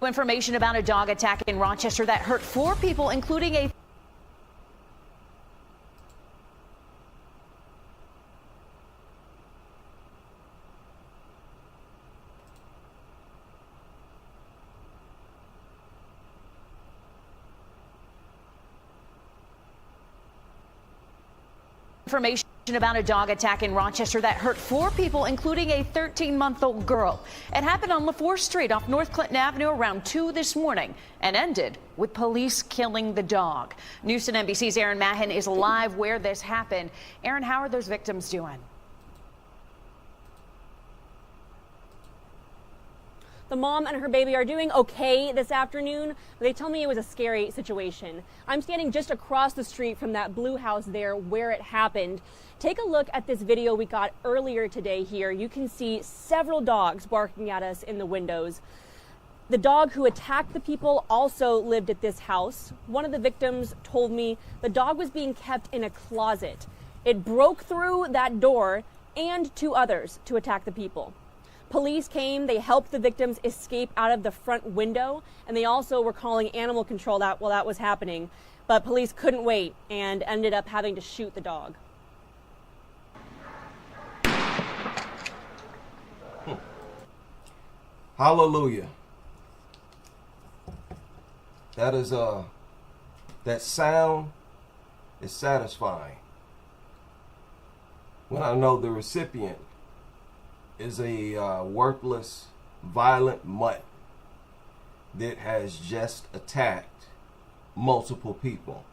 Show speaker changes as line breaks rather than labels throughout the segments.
Information about a dog attack in Rochester that hurt 4 people, including a Information about a dog attack in Rochester that hurt 4 people, including a 13-month-old girl. It happened on LaFour Street off North Clinton Avenue around 2 this morning and ended with police killing the dog. News 10 NBC's Aaron Mahin is live where this happened. Aaron, how are those victims doing?
The mom and her baby are doing okay this afternoon, but they tell me it was a scary situation. I'm standing just across the street from that blue house there where it happened. Take a look at this video we got earlier today here. You can see several dogs barking at us in the windows. The dog who attacked the people also lived at this house. One of the victims told me the dog was being kept in a closet. It broke through that door and 2 others to attack the people. Police came, they helped the victims escape out of the front window, and they also were calling animal control while that was happening. But police couldn't wait and ended up having to shoot the dog.
Hallelujah. That is that sound is satisfying. When I know the recipient is a worthless, violent mutt that has just attacked multiple people.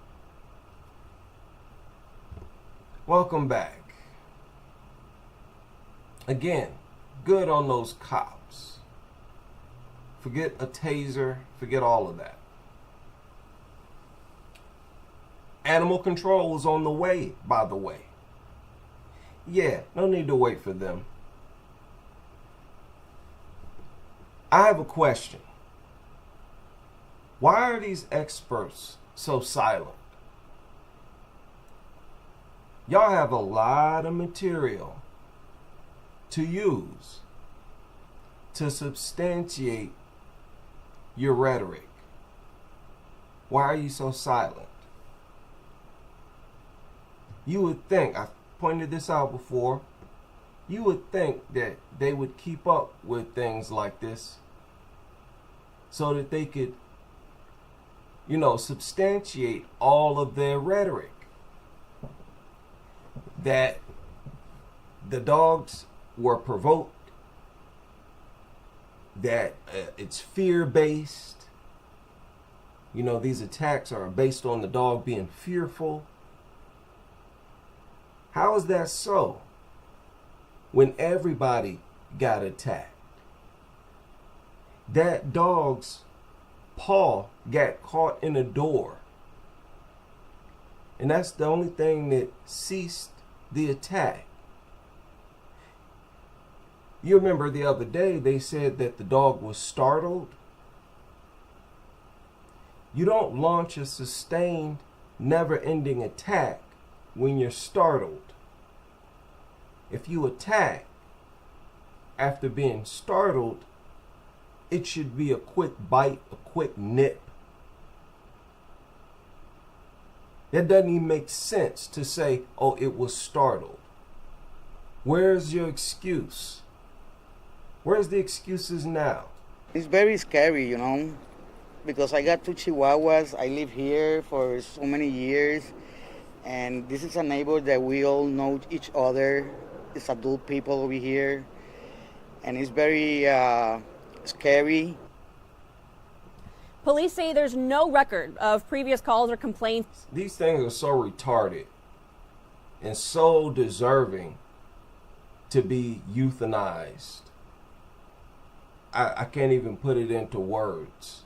Welcome back. Again, good on those cops. Forget a taser, forget all of that. Animal control is on the way, by the way. Yeah, no need to wait for them. I have a question. Why are these experts so silent? Y'all have a lot of material to use to substantiate your rhetoric. Why are you so silent? You would think, I pointed this out before, you would think that they would keep up with things like this so that they could, substantiate all of their rhetoric. That the dogs were provoked, that it's fear-based. These attacks are based on the dog being fearful. How is that so when everybody got attacked? That dog's paw got caught in a door. And that's the only thing that ceased the attack. You remember the other day they said that the dog was startled. You don't launch a sustained, never-ending attack when you're startled. If you attack after being startled, it should be a quick bite, a quick nip. That doesn't even make sense to say, oh, it was startled. Where's your excuse? Where's the excuses now?
It's very scary, because I got 2 Chihuahuas. I live here for so many years. And this is a neighbor that we all know each other. It's adult people over here. And it's very scary.
Police say there's no record of previous calls or complaints.
These things are so retarded and so deserving to be euthanized. I can't even put it into words.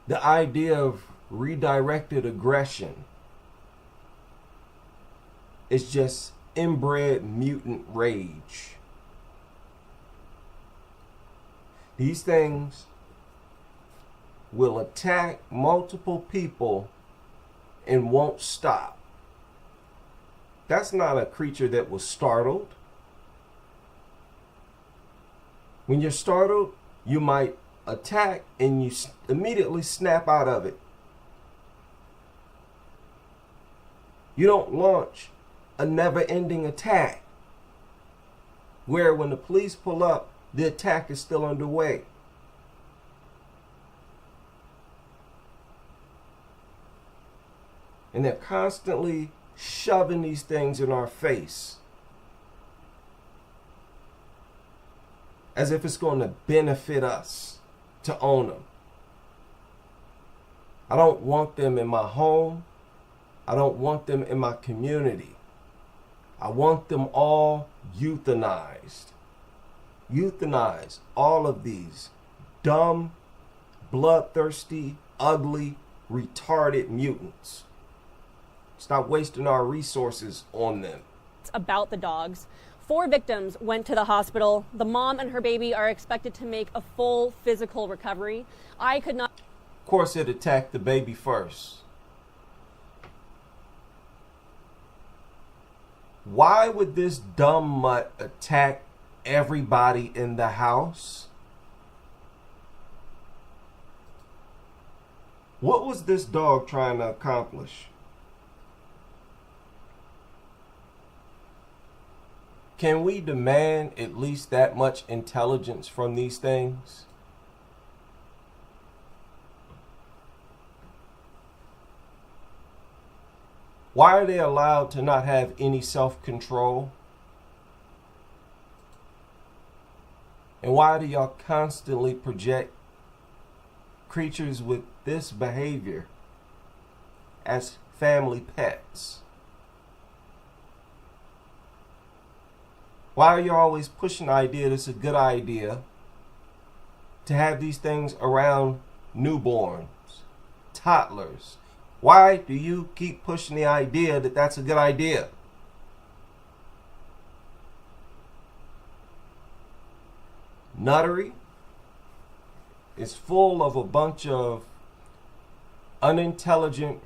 The idea of redirected aggression is just inbred mutant rage. These things will attack multiple people and won't stop. That's not a creature that was startled. When you're startled, You might attack and you immediately snap out of it. You don't launch a never-ending attack where when the police pull up, the attack is still underway. And they're constantly shoving these things in our face as if it's going to benefit us to own them. I don't want them in my home. I don't want them in my community. I want them all euthanized. Euthanize all of these dumb, bloodthirsty, ugly, retarded mutants. Stop wasting our resources on them.
About the dogs. 4 victims went to the hospital. The mom and her baby are expected to make a full physical recovery. I could not.
Of course, it attacked the baby first. Why would this dumb mutt attack everybody in the house? What was this dog trying to accomplish? Can we demand at least that much intelligence from these things? Why are they allowed to not have any self-control? And why do y'all constantly project creatures with this behavior as family pets? Why are you always pushing the idea that it's a good idea to have these things around newborns, toddlers? Why do you keep pushing the idea that that's a good idea? Nuttery is full of a bunch of unintelligent,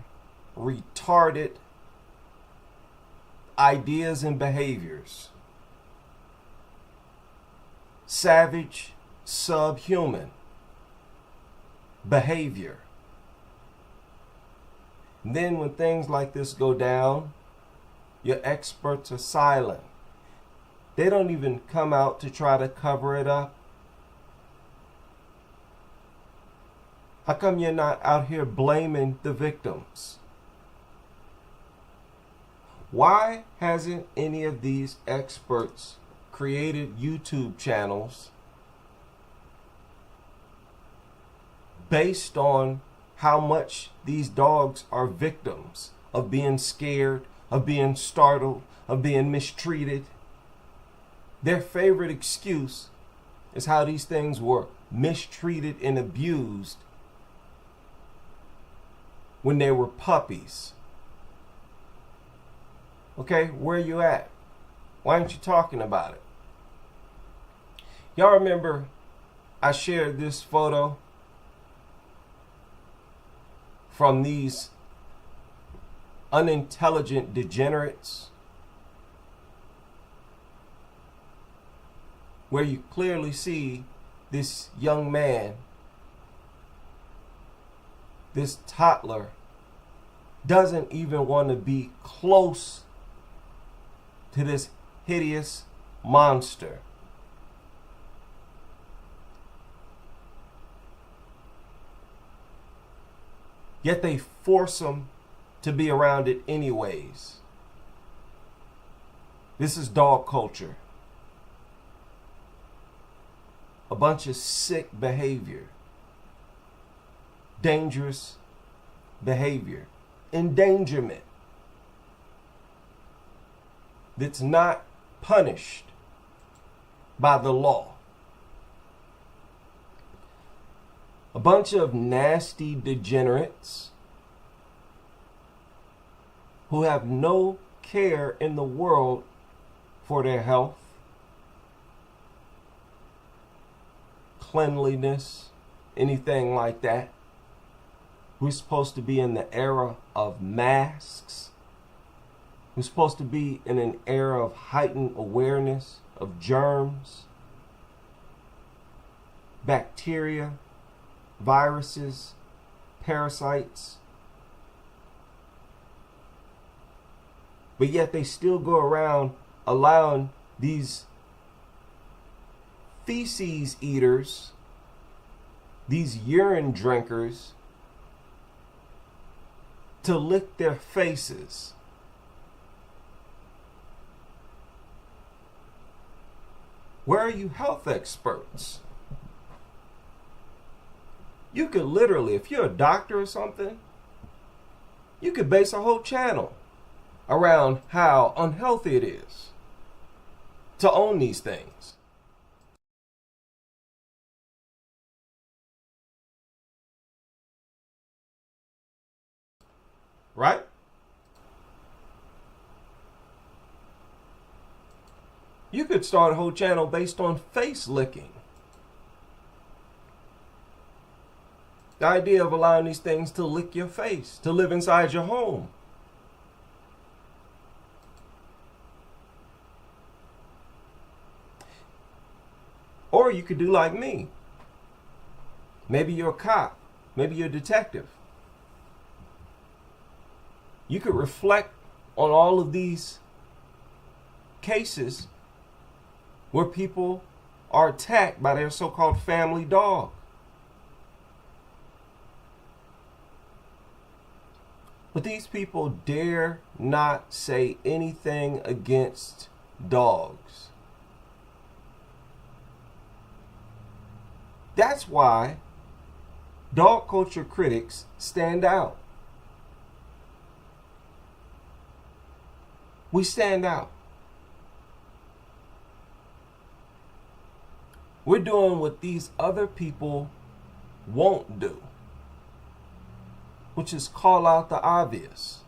retarded ideas and behaviors. Savage, subhuman behavior. And then when things like this go down, your experts are silent. They don't even come out to try to cover it up. How come you're not out here blaming the victims? Why hasn't any of these experts created YouTube channels based on how much these dogs are victims of being scared, of being startled, of being mistreated? Their favorite excuse is how these things were mistreated and abused when they were puppies. Okay, where are you at? Why aren't you talking about it? Y'all remember I shared this photo from these unintelligent degenerates where you clearly see this young man, this toddler, doesn't even want to be close to this hideous monster. Yet they force him to be around it anyways. This is dog culture. A bunch of sick behavior. Dangerous behavior. Endangerment. That's not punished by the law. A bunch of nasty degenerates who have no care in the world for their health, cleanliness, anything like that. We're supposed to be in the era of masks. We're supposed to be in an era of heightened awareness of germs. bacteria, viruses, parasites. But yet they still go around allowing these feces eaters, these urine drinkers, to lick their faces. Where are you health experts? You could literally, if you're a doctor or something, you could base a whole channel around how unhealthy it is to own these things. Right? You could start a whole channel based on face licking. The idea of allowing these things to lick your face, to live inside your home. Or you could do like me. Maybe you're a cop. Maybe you're a detective. You could reflect on all of these cases where people are attacked by their so-called family dog. But these people dare not say anything against dogs. That's why dog culture critics stand out. We stand out. We're doing what these other people won't do, which is call out the obvious.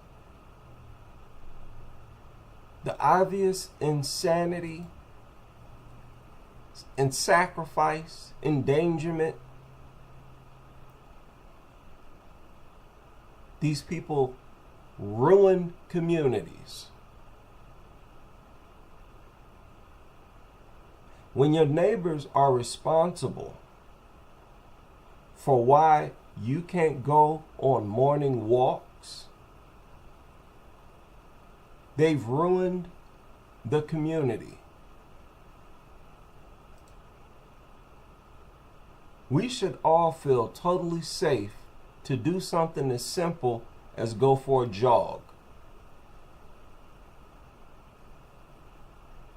The obvious insanity and sacrifice, endangerment. These people ruin communities. When your neighbors are responsible for why you can't go on morning walks, they've ruined the community. We should all feel totally safe to do something as simple as go for a jog.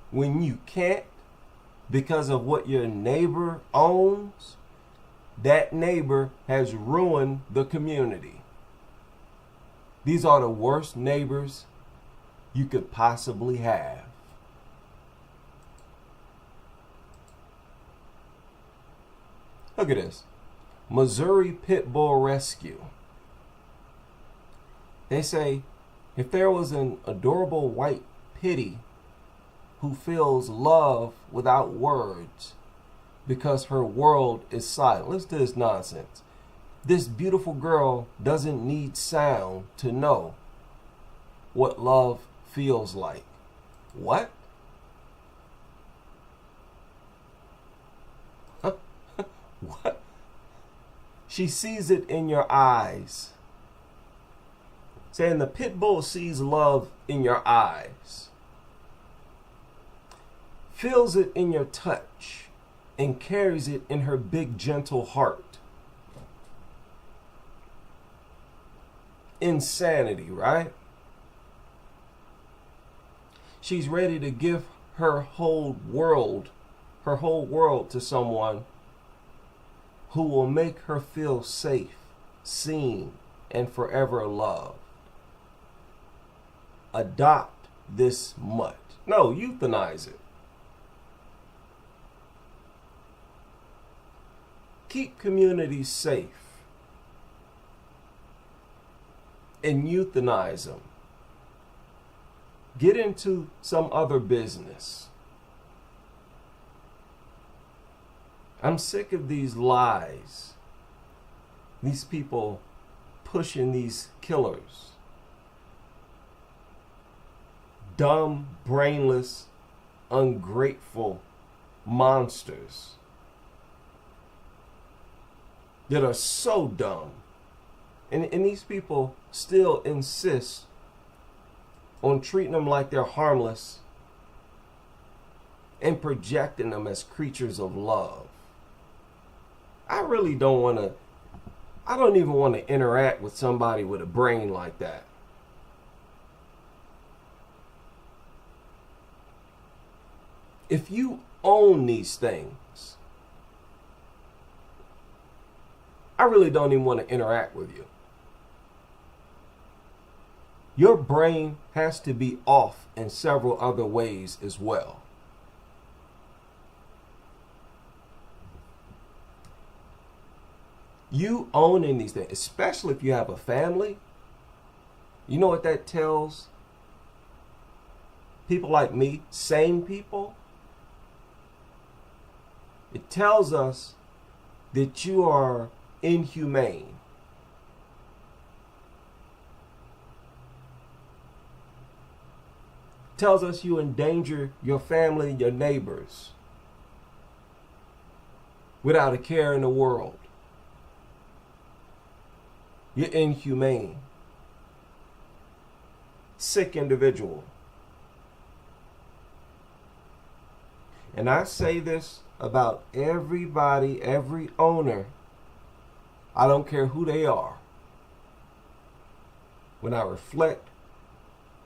When you can't, because of what your neighbor owns, that neighbor has ruined the community. These are the worst neighbors you could possibly have. Look at this. Missouri Pit Bull Rescue. They say if there was an adorable white pitty who feels love without words because her world is silent. Listen to this nonsense. This beautiful girl doesn't need sound to know what love feels like. What? What? She sees it in your eyes. Saying the pit bull sees love in your eyes. Feels it in your touch and carries it in her big gentle heart. Insanity, right? She's ready to give her whole world to someone who will make her feel safe, seen, and forever loved. Adopt this mutt. No, euthanize it. Keep communities safe and euthanize them. Get into some other business. I'm sick of these lies. These people pushing these killers. Dumb, brainless, ungrateful monsters. that are so dumb. And these people still insist on treating them like they're harmless and projecting them as creatures of love. I really don't want to, I don't even want to interact with somebody with a brain like that. If you own these things, I really don't even want to interact with you. Your brain has to be off in several other ways as well. You owning these things, especially if you have a family, you know what that tells people like me, sane people? It tells us that you are inhumane. It tells us you endanger your family and your neighbors without a care in the world. You're inhumane. Sick individual. And I say this about everybody, every owner. I don't care who they are. When I reflect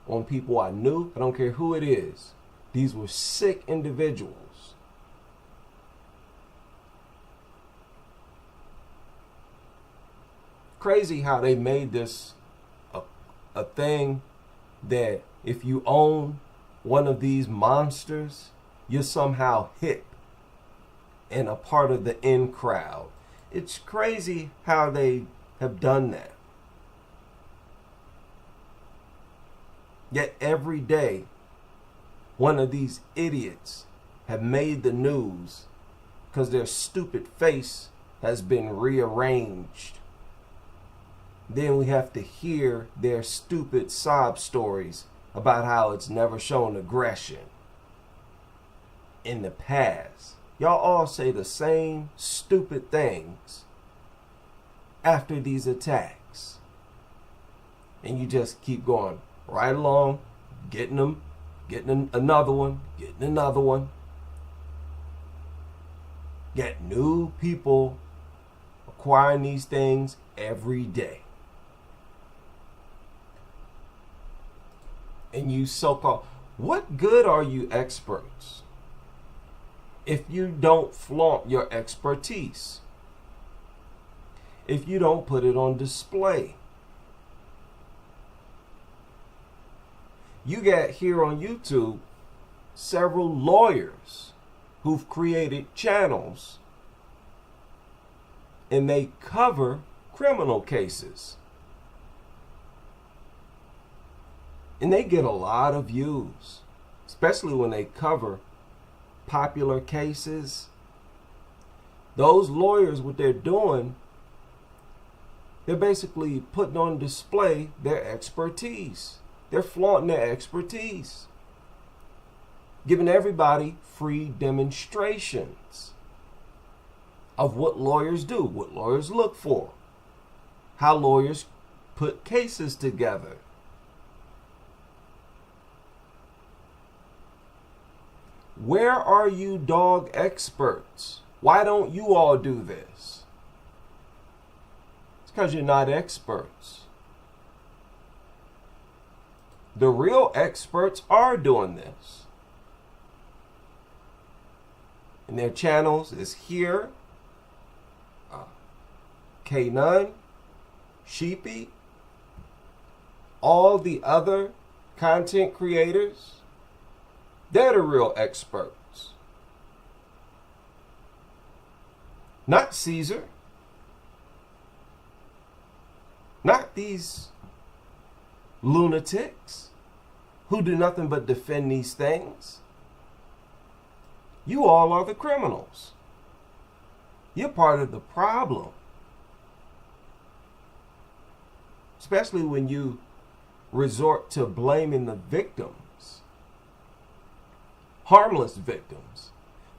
on people I knew, I don't care who it is. These were sick individuals. Crazy how they made this a thing that if you own one of these monsters, you're somehow hip and a part of the in crowd. It's crazy how they have done that. Yet every day, one of these idiots have made the news because their stupid face has been rearranged. Then we have to hear their stupid sob stories about how it's never shown aggression in the past. Y'all all say the same stupid things after these attacks. And you just keep going right along, getting them, getting another one, getting another one. Get new people acquiring these things every day. And you so-called, what good are you experts if you don't flaunt your expertise? If you don't put it on display? You got here on YouTube several lawyers who've created channels and they cover criminal cases. And they get a lot of views, especially when they cover popular cases. Those lawyers, what they're doing, they're basically putting on display their expertise. They're flaunting their expertise, giving everybody free demonstrations of what lawyers do, what lawyers look for, how lawyers put cases together. Where are you dog experts? Why don't you all do this? It's because you're not experts. The real experts are doing this. And their channels is here, K9, Sheepy, all the other content creators. They're the real experts. Not Caesar. Not these lunatics who do nothing but defend these things. You all are the criminals. You're part of the problem. Especially when you resort to blaming the victims. Harmless victims.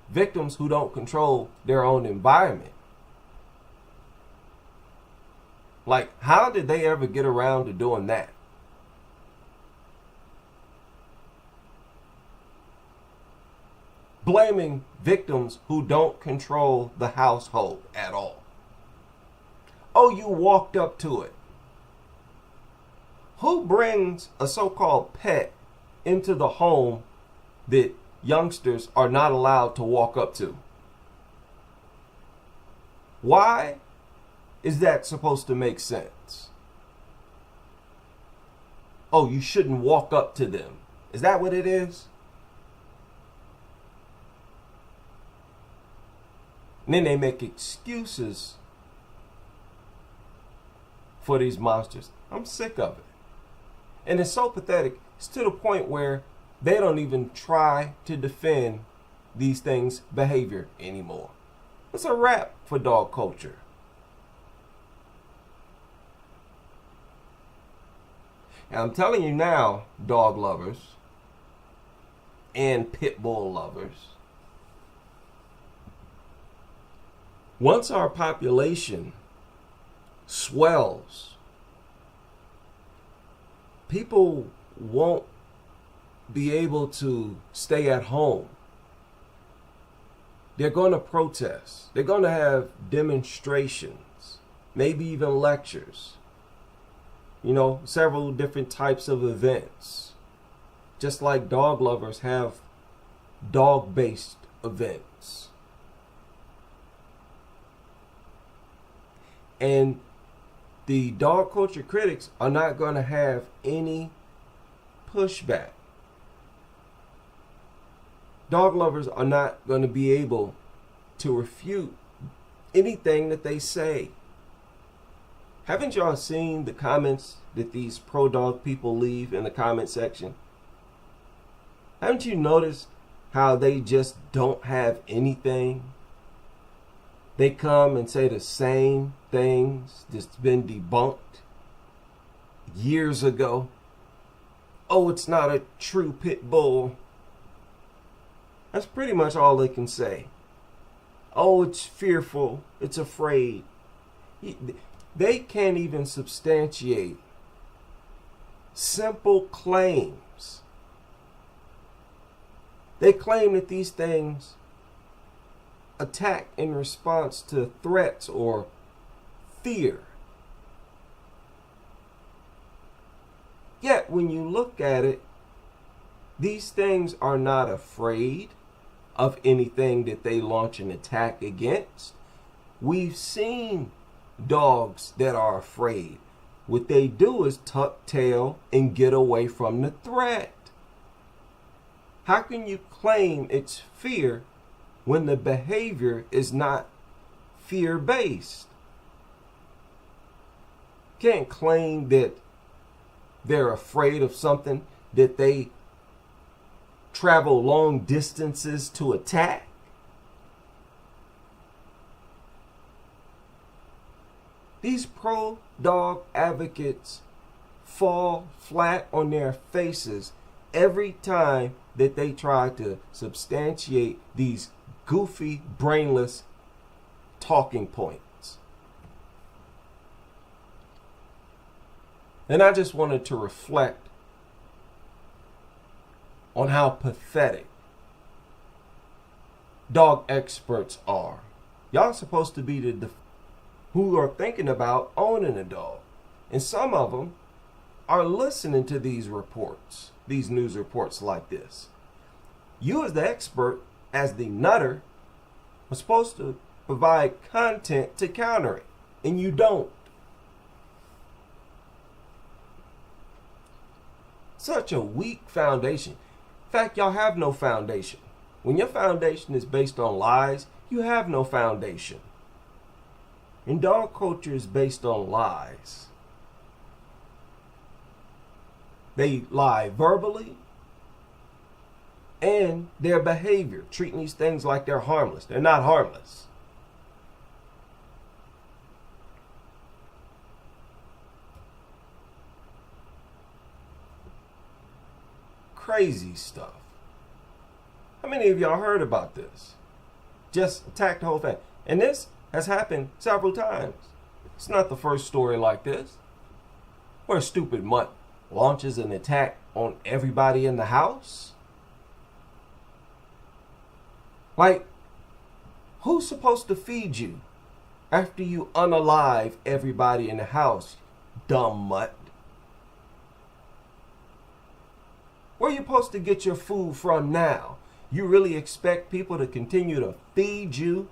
Victims who don't control their own environment. Like, how did they ever get around to doing that? Blaming victims who don't control the household at all. Oh, you walked up to it. Who brings a so-called pet into the home that youngsters are not allowed to walk up to? Why is that supposed to make sense? Oh, you shouldn't walk up to them. Is that what it is? And then they make excuses for these monsters. I'm sick of it. And it's so pathetic. It's to the point where they don't even try to defend these things' behavior anymore. It's a wrap for dog culture. And I'm telling you now, dog lovers and pit bull lovers, once our population swells, people won't be able to stay at home. They're going to protest. They're going to have demonstrations, maybe even lectures. You know, several different types of events. Just like dog lovers have dog-based events. And the dog culture critics are not going to have any pushback. Dog lovers are not going to be able to refute anything that they say. Haven't y'all seen the comments that these pro-dog people leave in the comment section? Haven't you noticed how they just don't have anything? They come and say the same things that's been debunked years ago. Oh, it's not a true pit bull. That's pretty much all they can say. Oh, it's fearful. It's afraid. They can't even substantiate simple claims. They claim that these things attack in response to threats or fear. Yet, when you look at it, these things are not afraid of anything that they launch an attack against. We've seen dogs that are afraid. What they do is tuck tail and get away from the threat. How can you claim it's fear when the behavior is not fear-based? Can't claim that they're afraid of something that they travel long distances to attack. These pro-dog advocates fall flat on their faces every time that they try to substantiate these goofy, brainless talking points. And I just wanted to reflect on how pathetic dog experts are. Y'all supposed to be the who are thinking about owning a dog. And some of them are listening to these reports, these news reports like this. You as the expert, as the nutter, are supposed to provide content to counter it, and you don't. Such a weak foundation. In fact, y'all have no foundation. When your foundation is based on lies, you have no foundation. And dog culture is based on lies. They lie verbally and their behavior, treating these things like they're harmless. They're not harmless. Crazy stuff. How many of y'all heard about this? Just attack the whole family. And this has happened several times. It's not the first story like this, where a stupid mutt launches an attack on everybody in the house. Like, who's supposed to feed you after you unalive everybody in the house, dumb mutt? Where are you supposed to get your food from now? You really expect people to continue to feed you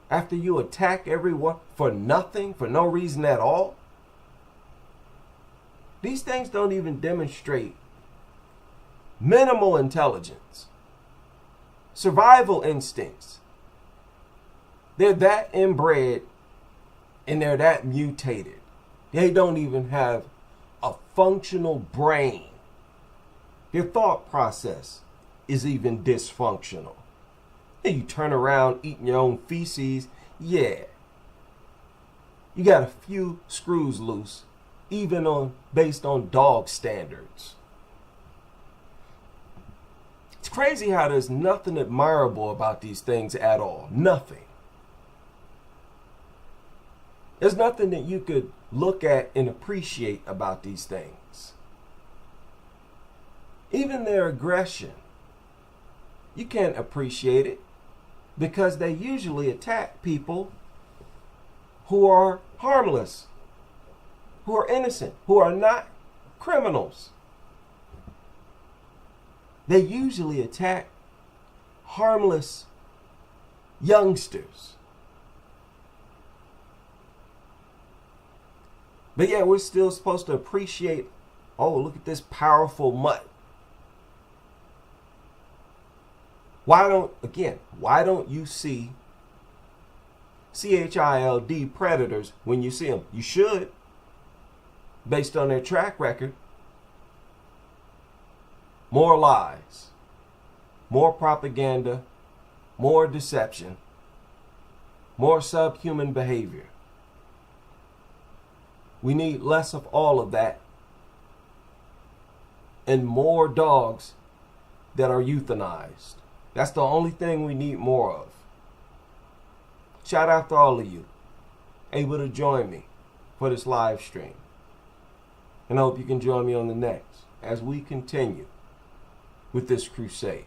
after you attack everyone for nothing, for no reason at all? These things don't even demonstrate minimal intelligence, survival instincts. They're that inbred and they're that mutated. They don't even have a functional brain. Your thought process is even dysfunctional. And you turn around eating your own feces, yeah. You got a few screws loose, even based on dog standards. It's crazy how there's nothing admirable about these things at all. Nothing. There's nothing that you could look at and appreciate about these things. Even their aggression, you can't appreciate it because they usually attack people who are harmless, who are innocent, who are not criminals. They usually attack harmless youngsters. But yeah, we're still supposed to appreciate, oh, look at this powerful mutt. Why don't you see CHILD predators when you see them? You should, based on their track record. More lies, more propaganda, more deception, more subhuman behavior. We need less of all of that and more dogs that are euthanized. That's the only thing we need more of. Shout out to all of you able to join me for this live stream. And I hope you can join me on the next as we continue with this crusade.